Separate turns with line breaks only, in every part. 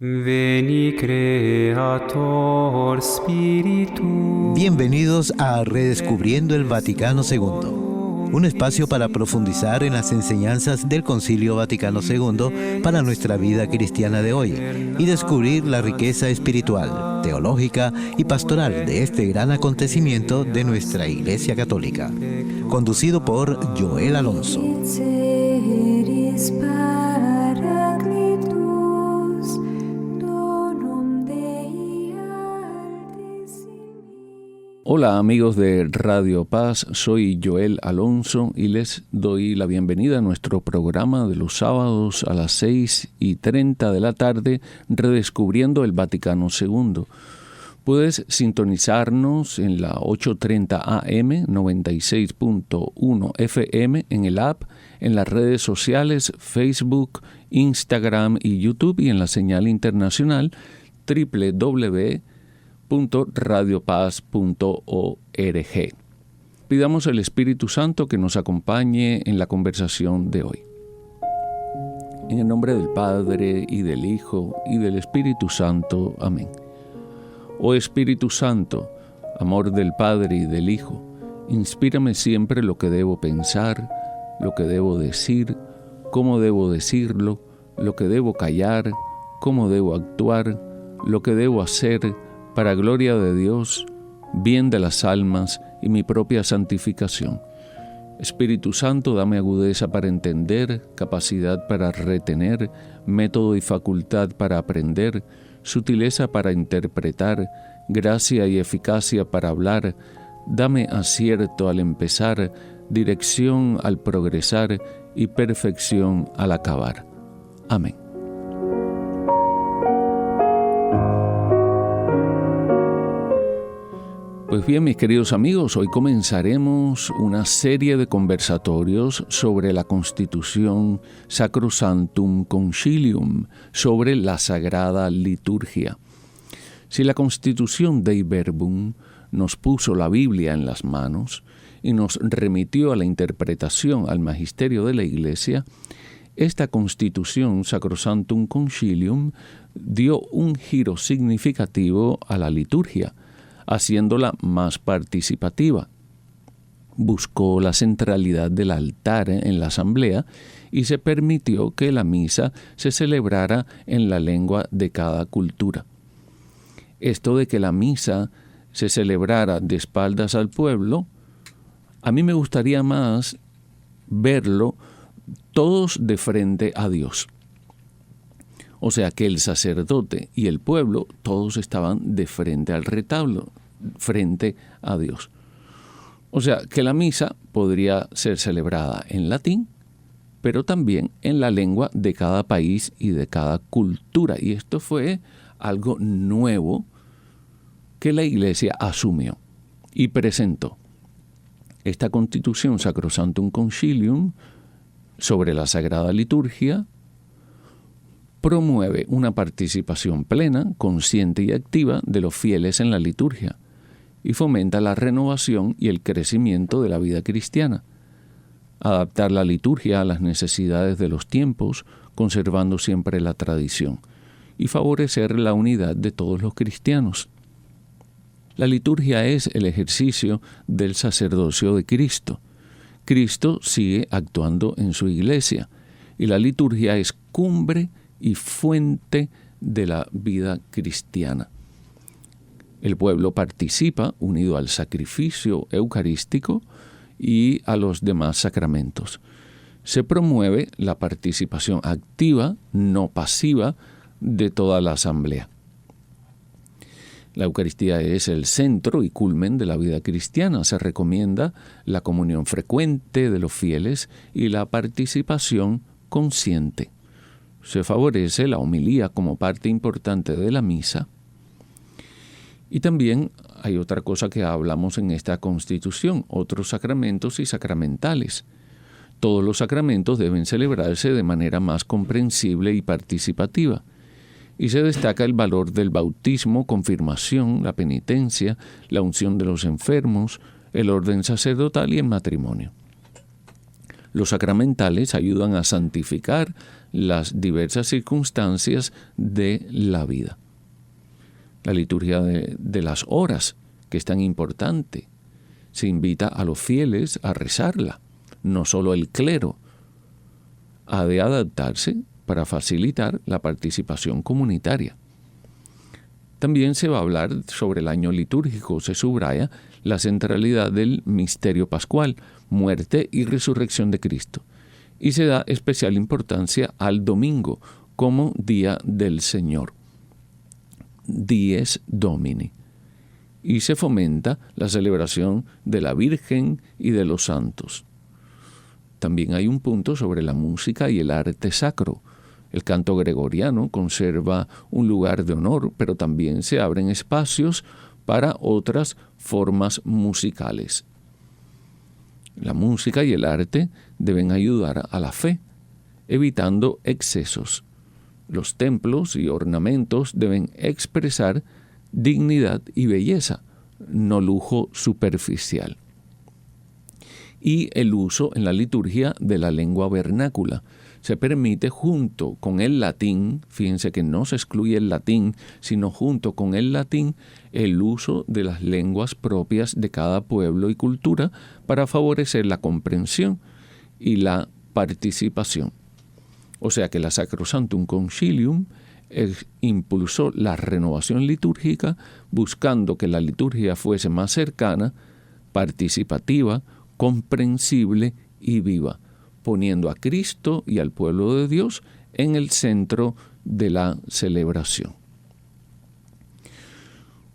Veni Creator Spiritus.
Bienvenidos a Redescubriendo el Vaticano II, un espacio para profundizar en las enseñanzas del Concilio Vaticano II para nuestra vida cristiana de hoy y descubrir la riqueza espiritual, teológica y pastoral de este gran acontecimiento de nuestra Iglesia Católica. Conducido por Joel Alonso.
Hola amigos de Radio Paz, soy Joel Alonso y les doy la bienvenida a nuestro programa de los sábados a las 6:30 de la tarde, Redescubriendo el Vaticano II. Puedes sintonizarnos en la 8:30 AM, 96.1 FM, en el app, en las redes sociales, Facebook, Instagram y YouTube, y en la señal internacional www.radiopaz.org. Pidamos al Espíritu Santo que nos acompañe en la conversación de hoy. En el nombre del Padre, y del Hijo, y del Espíritu Santo. Amén. Oh Espíritu Santo, amor del Padre y del Hijo, inspírame siempre lo que debo pensar, lo que debo decir, cómo debo decirlo, lo que debo callar, cómo debo actuar, lo que debo hacer, para gloria de Dios, bien de las almas y mi propia santificación. Espíritu Santo, dame agudeza para entender, capacidad para retener, método y facultad para aprender, sutileza para interpretar, gracia y eficacia para hablar. Dame acierto al empezar, dirección al progresar y perfección al acabar. Amén. Pues bien, mis queridos amigos, hoy comenzaremos una serie de conversatorios sobre la Constitución Sacrosanctum Concilium, sobre la Sagrada Liturgia. Si la Constitución Dei Verbum nos puso la Biblia en las manos y nos remitió a la interpretación al magisterio de la Iglesia, esta Constitución Sacrosanctum Concilium dio un giro significativo a la liturgia, haciéndola más participativa. Buscó la centralidad del altar en la asamblea y se permitió que la misa se celebrara en la lengua de cada cultura. Esto de que la misa se celebrara de espaldas al pueblo, a mí me gustaría más verlo todos de frente a Dios. O sea, que el sacerdote y el pueblo, todos estaban de frente al retablo, frente a Dios. O sea, que la misa podría ser celebrada en latín, pero también en la lengua de cada país y de cada cultura. Y esto fue algo nuevo que la Iglesia asumió y presentó. Esta Constitución Sacrosanctum Concilium sobre la Sagrada Liturgia promueve una participación plena, consciente y activa de los fieles en la liturgia y fomenta la renovación y el crecimiento de la vida cristiana. Adaptar la liturgia a las necesidades de los tiempos, conservando siempre la tradición, y favorecer la unidad de todos los cristianos. La liturgia es el ejercicio del sacerdocio de Cristo. Cristo sigue actuando en su iglesia y la liturgia es cumbre y fuente de la vida cristiana. El pueblo participa unido al sacrificio eucarístico y a los demás sacramentos. Se promueve la participación activa, no pasiva, de toda la asamblea. La Eucaristía es el centro y culmen de la vida cristiana. Se recomienda la comunión frecuente de los fieles y la participación consciente. Se favorece la homilía como parte importante de la misa. Y también hay otra cosa que hablamos en esta Constitución, otros sacramentos y sacramentales. Todos los sacramentos deben celebrarse de manera más comprensible y participativa. Y se destaca el valor del bautismo, confirmación, la penitencia, la unción de los enfermos, el orden sacerdotal y el matrimonio. Los sacramentales ayudan a santificar las diversas circunstancias de la vida. La liturgia de las horas, que es tan importante, se invita a los fieles a rezarla. No solo el clero ha de adaptarse para facilitar la participación comunitaria. También se va a hablar sobre el año litúrgico. Se subraya la centralidad del misterio pascual, muerte y resurrección de Cristo. Y se da especial importancia al domingo como Día del Señor, Dies Domini. Y se fomenta la celebración de la Virgen y de los santos. También hay un punto sobre la música y el arte sacro. El canto gregoriano conserva un lugar de honor, pero también se abren espacios para otras formas musicales. La música y el arte deben ayudar a la fe, evitando excesos. Los templos y ornamentos deben expresar dignidad y belleza, no lujo superficial. Y el uso en la liturgia de la lengua vernácula. Se permite junto con el latín, fíjense que no se excluye el latín, sino junto con el latín, el uso de las lenguas propias de cada pueblo y cultura para favorecer la comprensión y la participación. O sea que la Sacrosanctum Concilium impulsó la renovación litúrgica buscando que la liturgia fuese más cercana, participativa, comprensible y viva, poniendo a Cristo y al pueblo de Dios en el centro de la celebración.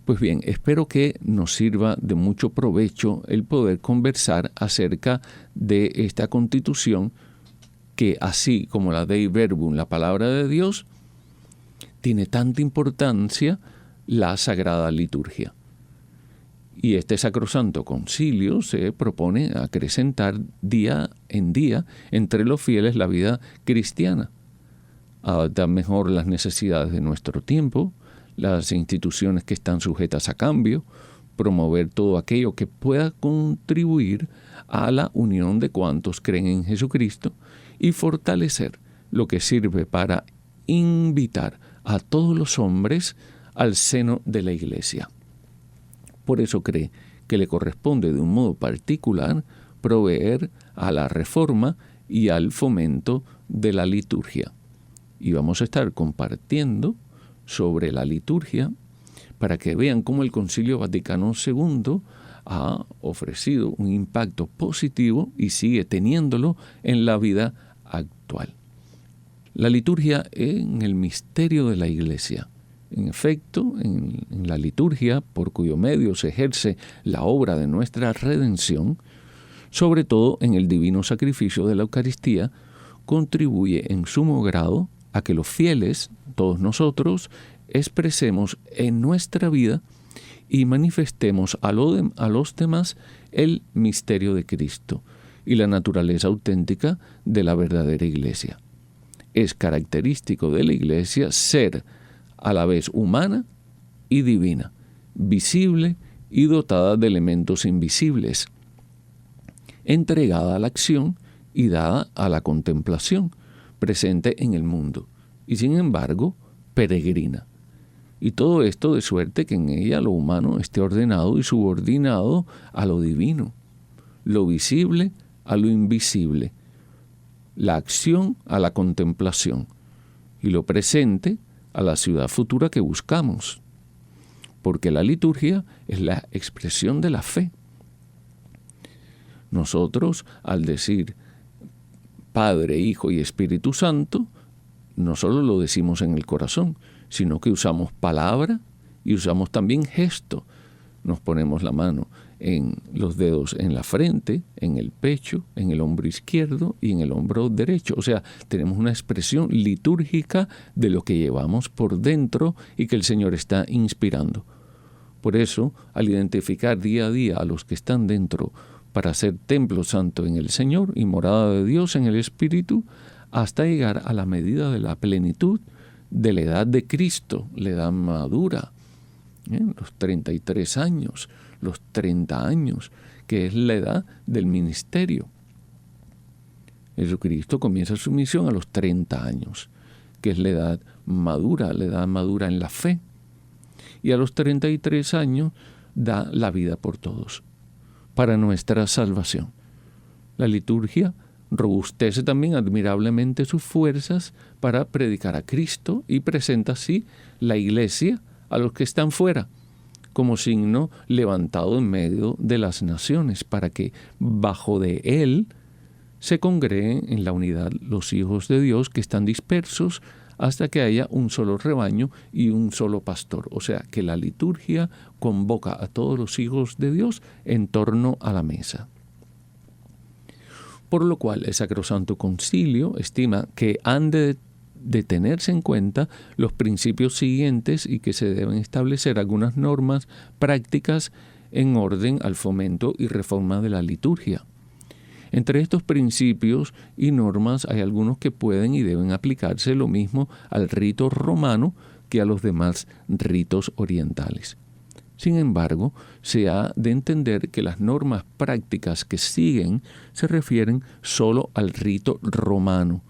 Pues bien, espero que nos sirva de mucho provecho el poder conversar acerca de esta constitución que, así como la Dei Verbum, la palabra de Dios, tiene tanta importancia la Sagrada Liturgia. Y este Sacrosanto Concilio se propone acrecentar día en día entre los fieles la vida cristiana, adaptar mejor las necesidades de nuestro tiempo, las instituciones que están sujetas a cambio, promover todo aquello que pueda contribuir a la unión de cuantos creen en Jesucristo y fortalecer lo que sirve para invitar a todos los hombres al seno de la Iglesia. Por eso cree que le corresponde de un modo particular proveer a la reforma y al fomento de la liturgia. Y vamos a estar compartiendo sobre la liturgia para que vean cómo el Concilio Vaticano II ha ofrecido un impacto positivo y sigue teniéndolo en la vida actual. La liturgia en el misterio de la Iglesia. En efecto, en la liturgia, por cuyo medio se ejerce la obra de nuestra redención, sobre todo en el divino sacrificio de la Eucaristía, contribuye en sumo grado a que los fieles, todos nosotros, expresemos en nuestra vida y manifestemos a los demás el misterio de Cristo y la naturaleza auténtica de la verdadera Iglesia. Es característico de la Iglesia ser a la vez humana y divina, visible y dotada de elementos invisibles, entregada a la acción y dada a la contemplación, presente en el mundo, y sin embargo peregrina. Y todo esto de suerte que en ella lo humano esté ordenado y subordinado a lo divino, lo visible a lo invisible, la acción a la contemplación y lo presente a la ciudad futura que buscamos, porque la liturgia es la expresión de la fe. Nosotros, al decir Padre, Hijo y Espíritu Santo, no solo lo decimos en el corazón, sino que usamos palabra y usamos también gesto. Nos ponemos la mano en los dedos en la frente, en el pecho, en el hombro izquierdo y en el hombro derecho. O sea, tenemos una expresión litúrgica de lo que llevamos por dentro y que el Señor está inspirando. Por eso, al identificar día a día a los que están dentro para ser templo santo en el Señor y morada de Dios en el Espíritu, hasta llegar a la medida de la plenitud de la edad de Cristo, la edad madura, los 33 años, los 30 años, que es la edad del ministerio. Jesucristo comienza su misión a los 30 años, que es la edad madura en la fe. Y a los 33 años da la vida por todos, para nuestra salvación. La liturgia robustece también admirablemente sus fuerzas para predicar a Cristo y presenta así la Iglesia a los que están fuera, como signo levantado en medio de las naciones, para que bajo de él se congreguen en la unidad los hijos de Dios que están dispersos hasta que haya un solo rebaño y un solo pastor. O sea, que la liturgia convoca a todos los hijos de Dios en torno a la mesa. Por lo cual el Sacrosanto Concilio estima que han de tenerse en cuenta los principios siguientes y que se deben establecer algunas normas prácticas en orden al fomento y reforma de la liturgia. Entre estos principios y normas hay algunos que pueden y deben aplicarse lo mismo al rito romano que a los demás ritos orientales. Sin embargo, se ha de entender que las normas prácticas que siguen se refieren solo al rito romano,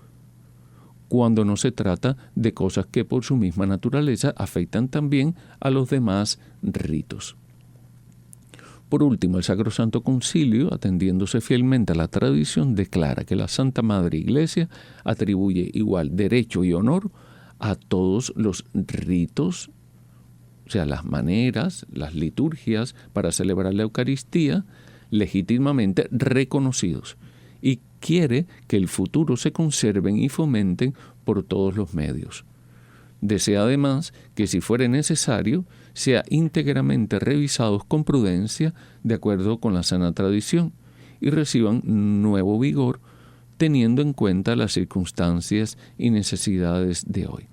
cuando no se trata de cosas que por su misma naturaleza afectan también a los demás ritos. Por último, el Sacrosanto Concilio, atendiéndose fielmente a la tradición, declara que la Santa Madre Iglesia atribuye igual derecho y honor a todos los ritos, o sea, las maneras, las liturgias para celebrar la Eucaristía, legítimamente reconocidos, y quiere que el futuro se conserven y fomenten por todos los medios. Desea además que, si fuere necesario, sea íntegramente revisados con prudencia de acuerdo con la sana tradición y reciban nuevo vigor teniendo en cuenta las circunstancias y necesidades de hoy.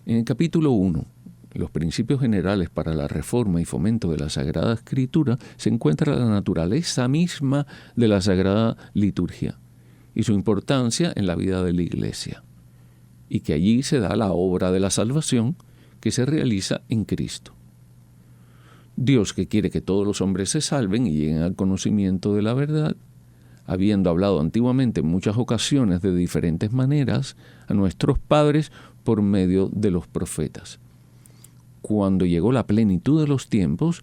En el capítulo 1, los principios generales para la reforma y fomento de la Sagrada Escritura, se encuentra la naturaleza misma de la Sagrada Liturgia y su importancia en la vida de la Iglesia, y que allí se da la obra de la salvación que se realiza en Cristo. Dios, que quiere que todos los hombres se salven y lleguen al conocimiento de la verdad, habiendo hablado antiguamente en muchas ocasiones de diferentes maneras a nuestros padres por medio de los profetas. Cuando llegó la plenitud de los tiempos,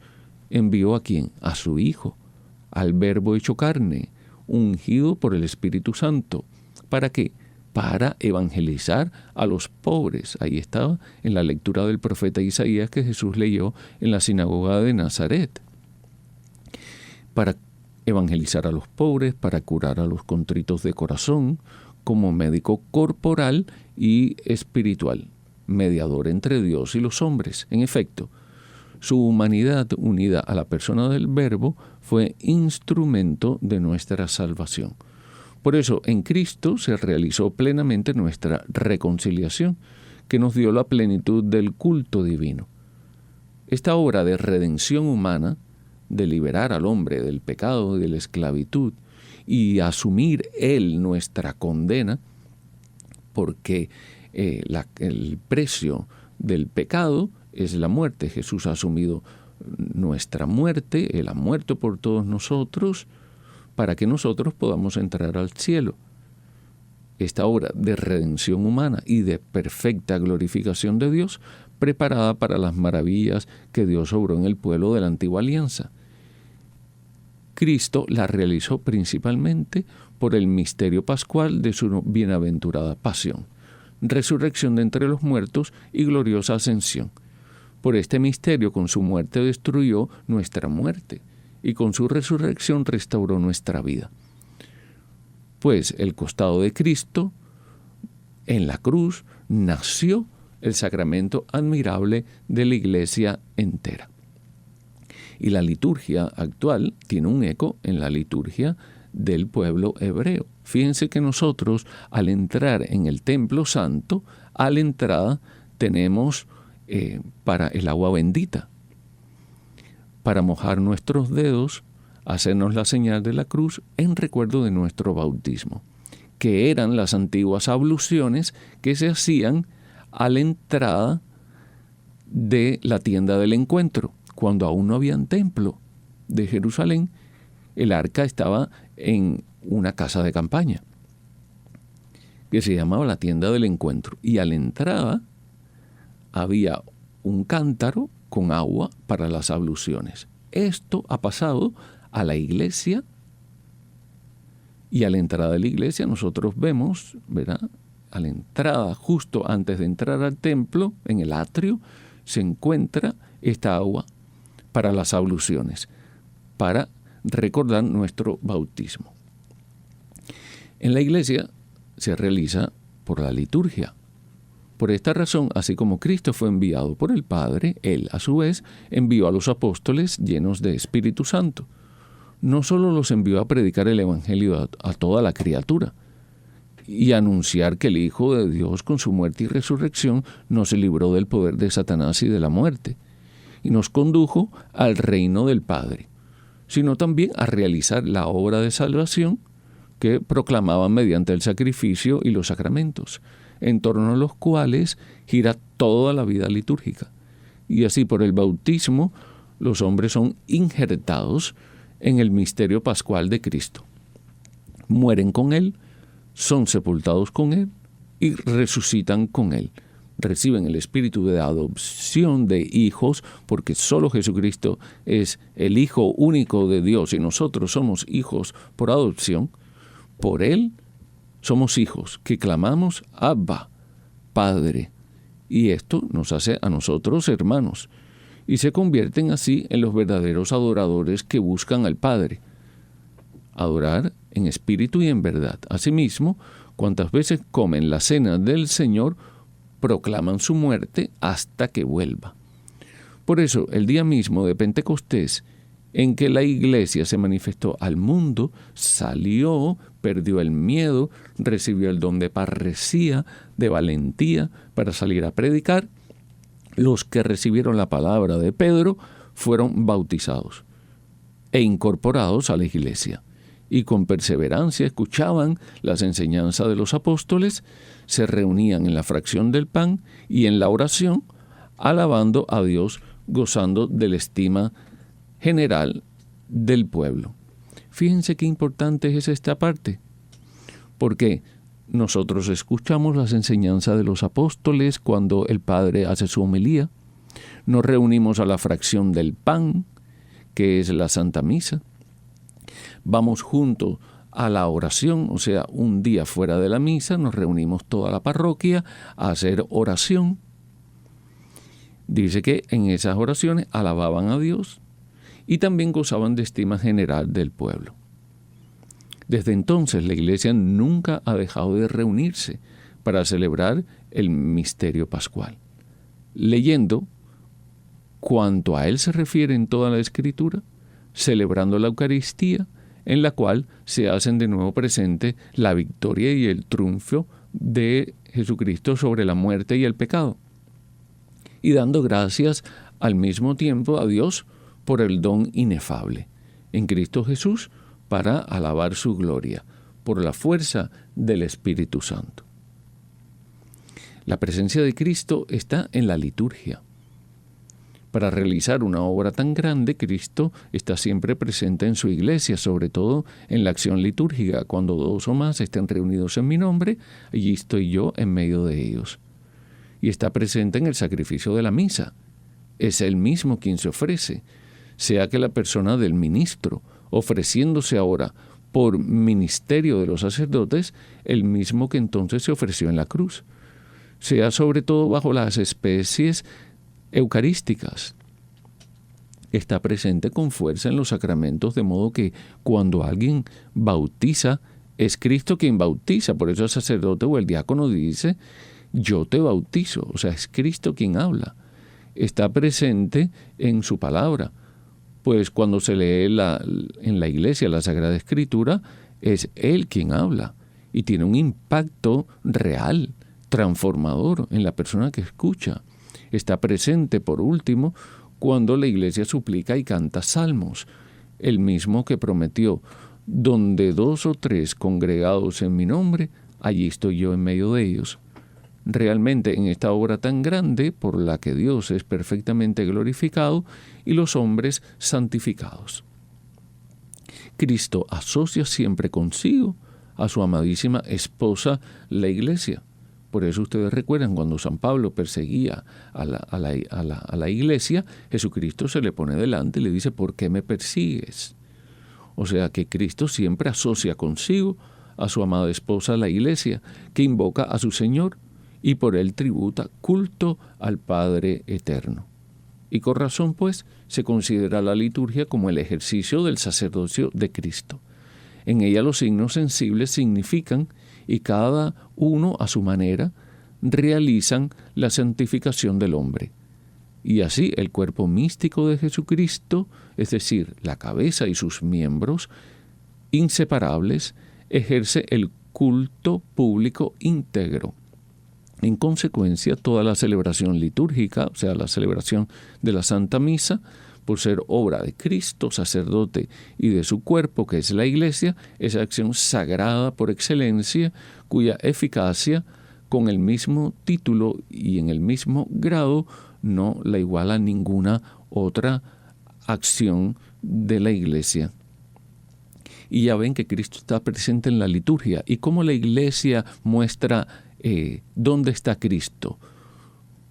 envió ¿a quién? A su Hijo, al Verbo hecho carne, ungido por el Espíritu Santo. ¿Para qué? Para evangelizar a los pobres. Ahí estaba en la lectura del profeta Isaías que Jesús leyó en la sinagoga de Nazaret. Para evangelizar a los pobres, para curar a los contritos de corazón, como médico corporal y espiritual, mediador entre Dios y los hombres. En efecto, su humanidad unida a la persona del Verbo fue instrumento de nuestra salvación. Por eso, en Cristo se realizó plenamente nuestra reconciliación, que nos dio la plenitud del culto divino. Esta obra de redención humana, de liberar al hombre del pecado y de la esclavitud, y asumir Él nuestra condena, porque el precio del pecado es la muerte. Jesús ha asumido nuestra muerte, Él ha muerto por todos nosotros, para que nosotros podamos entrar al cielo. Esta obra de redención humana y de perfecta glorificación de Dios, preparada para las maravillas que Dios obró en el pueblo de la antigua alianza. Cristo la realizó principalmente por el misterio pascual de su bienaventurada pasión, resurrección de entre los muertos y gloriosa ascensión. Por este misterio, con su muerte destruyó nuestra muerte, y con su resurrección restauró nuestra vida. Pues el costado de Cristo, en la cruz, nació el sacramento admirable de la Iglesia entera. Y la liturgia actual tiene un eco en la liturgia del pueblo hebreo. Fíjense que nosotros, al entrar en el templo santo, a la entrada tenemos para el agua bendita, para mojar nuestros dedos, hacernos la señal de la cruz en recuerdo de nuestro bautismo, que eran las antiguas abluciones que se hacían a la entrada de la tienda del encuentro. Cuando aún no había un templo de Jerusalén, el arca estaba en una casa de campaña. que se llamaba la tienda del encuentro. Y a la entrada había un cántaro con agua para las abluciones. Esto ha pasado a la iglesia, y a la entrada de la iglesia nosotros vemos, ¿verdad? A la entrada, justo antes de entrar al templo, en el atrio, se encuentra esta agua para las abluciones, para recordar nuestro bautismo. En la iglesia se realiza por la liturgia. Por esta razón, así como Cristo fue enviado por el Padre, Él, a su vez, envió a los apóstoles llenos de Espíritu Santo. No solo los envió a predicar el Evangelio a toda la criatura y a anunciar que el Hijo de Dios, con su muerte y resurrección, nos libró del poder de Satanás y de la muerte, y nos condujo al reino del Padre, sino también a realizar la obra de salvación que proclamaban mediante el sacrificio y los sacramentos, en torno a los cuales gira toda la vida litúrgica. Y así, por el bautismo, los hombres son injertados en el misterio pascual de Cristo. Mueren con Él, son sepultados con Él y resucitan con Él. Reciben el espíritu de adopción de hijos, porque solo Jesucristo es el Hijo único de Dios y nosotros somos hijos por adopción. Por Él somos hijos que clamamos Abba, Padre, y esto nos hace a nosotros hermanos, y se convierten así en los verdaderos adoradores que buscan al Padre. Adorar en espíritu y en verdad. Asimismo, cuantas veces comen la cena del Señor, proclaman su muerte hasta que vuelva. Por eso, el día mismo de Pentecostés, en que la iglesia se manifestó al mundo, salió, perdió el miedo, recibió el don de parresía, de valentía para salir a predicar. Los que recibieron la palabra de Pedro fueron bautizados e incorporados a la iglesia, y con perseverancia escuchaban las enseñanzas de los apóstoles, se reunían en la fracción del pan y en la oración, alabando a Dios, gozando de la estima general del pueblo. Fíjense qué importante es esta parte, porque nosotros escuchamos las enseñanzas de los apóstoles cuando el Padre hace su homilía, nos reunimos a la fracción del pan, que es la Santa Misa, vamos juntos a la oración, o sea, un día fuera de la misa, nos reunimos toda la parroquia a hacer oración. Dice que en esas oraciones alababan a Dios y también gozaban de estima general del pueblo. Desde entonces la iglesia nunca ha dejado de reunirse para celebrar el misterio pascual, leyendo cuanto a él se refiere en toda la Escritura, celebrando la Eucaristía, en la cual se hacen de nuevo presente la victoria y el triunfo de Jesucristo sobre la muerte y el pecado, y dando gracias al mismo tiempo a Dios por el don inefable en Cristo Jesús para alabar su gloria por la fuerza del Espíritu Santo. La presencia de Cristo está en la liturgia. Para realizar una obra tan grande, Cristo está siempre presente en su iglesia, sobre todo en la acción litúrgica. Cuando dos o más estén reunidos en mi nombre, allí estoy yo en medio de ellos. Y está presente en el sacrificio de la misa. Es Él mismo quien se ofrece, sea que la persona del ministro, ofreciéndose ahora por ministerio de los sacerdotes, el mismo que entonces se ofreció en la cruz, sea sobre todo bajo las especies eucarísticas. Está presente con fuerza en los sacramentos, de modo que cuando alguien bautiza, es Cristo quien bautiza. Por eso el sacerdote o el diácono dice, yo te bautizo. O sea, es Cristo quien habla. Está presente en su palabra. Pues cuando se lee en la iglesia la Sagrada Escritura, es Él quien habla. Y tiene un impacto real, transformador en la persona que escucha. Está presente, por último, cuando la iglesia suplica y canta salmos, el mismo que prometió, donde 2 o 3 congregados en mi nombre, allí estoy yo en medio de ellos. Realmente en esta obra tan grande, por la que Dios es perfectamente glorificado y los hombres santificados. Cristo asocia siempre consigo a su amadísima esposa, la Iglesia. Por eso ustedes recuerdan cuando San Pablo perseguía a la Iglesia, Jesucristo se le pone delante y le dice, ¿por qué me persigues? O sea que Cristo siempre asocia consigo a su amada esposa, la Iglesia, que invoca a su Señor y por él tributa culto al Padre Eterno. Y con razón, pues, se considera la liturgia como el ejercicio del sacerdocio de Cristo. En ella los signos sensibles significan, y cada uno a su manera, realizan la santificación del hombre. Y así el cuerpo místico de Jesucristo, es decir, la cabeza y sus miembros inseparables, ejerce el culto público íntegro. En consecuencia, toda la celebración litúrgica, o sea, la celebración de la Santa Misa, por ser obra de Cristo, sacerdote, y de su cuerpo, que es la Iglesia, es acción sagrada por excelencia, cuya eficacia, con el mismo título y en el mismo grado, no la iguala ninguna otra acción de la Iglesia. Y ya ven que Cristo está presente en la liturgia. ¿Y cómo la Iglesia muestra dónde está Cristo?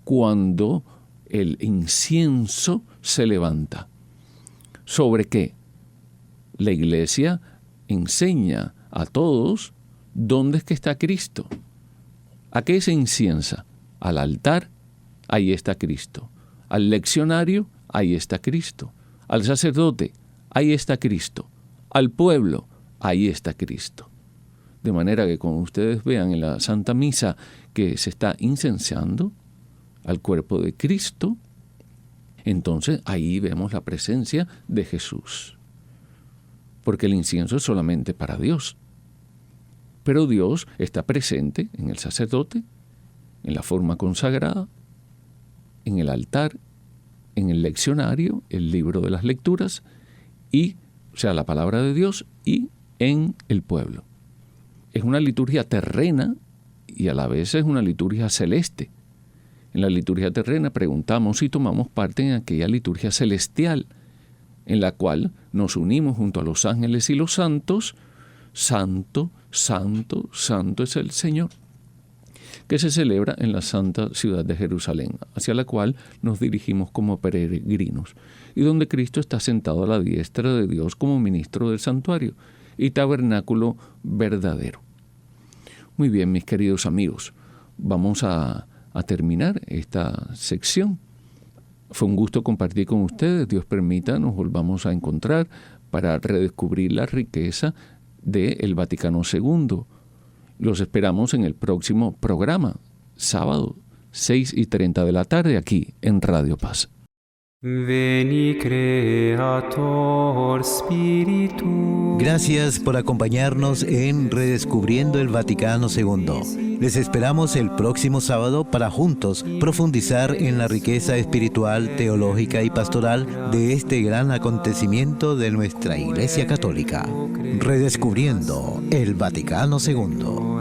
Cuando el incienso se levanta. ¿Sobre qué? La Iglesia enseña a todos dónde es que está Cristo. ¿A qué se inciensa? Al altar, ahí está Cristo. Al leccionario, ahí está Cristo. Al sacerdote, ahí está Cristo. Al pueblo, ahí está Cristo. De manera que cuando ustedes vean en la Santa Misa que se está incensando al cuerpo de Cristo, entonces ahí vemos la presencia de Jesús. Porque el incienso es solamente para Dios. Pero Dios está presente en el sacerdote, en la forma consagrada, en el altar, en el leccionario, el libro de las lecturas, y, o sea, la palabra de Dios, y en el pueblo. Es una liturgia terrena y a la vez es una liturgia celeste. En la liturgia terrena preguntamos si tomamos parte en aquella liturgia celestial, en la cual nos unimos junto a los ángeles y los santos. Santo, santo, santo es el Señor, que se celebra en la santa ciudad de Jerusalén, hacia la cual nos dirigimos como peregrinos, y donde Cristo está sentado a la diestra de Dios como ministro del santuario y tabernáculo verdadero. Muy bien, mis queridos amigos, vamos a terminar esta sección. Fue un gusto compartir con ustedes. Dios permita, nos volvamos a encontrar para redescubrir la riqueza del Vaticano II. Los esperamos en el próximo programa, sábado, 6:30 de la tarde, aquí en Radio Paz.
Veni Creator Spiritus.
Gracias por acompañarnos en Redescubriendo el Vaticano II. Les esperamos el próximo sábado para juntos profundizar en la riqueza espiritual, teológica y pastoral de este gran acontecimiento de nuestra Iglesia Católica. Redescubriendo el Vaticano II.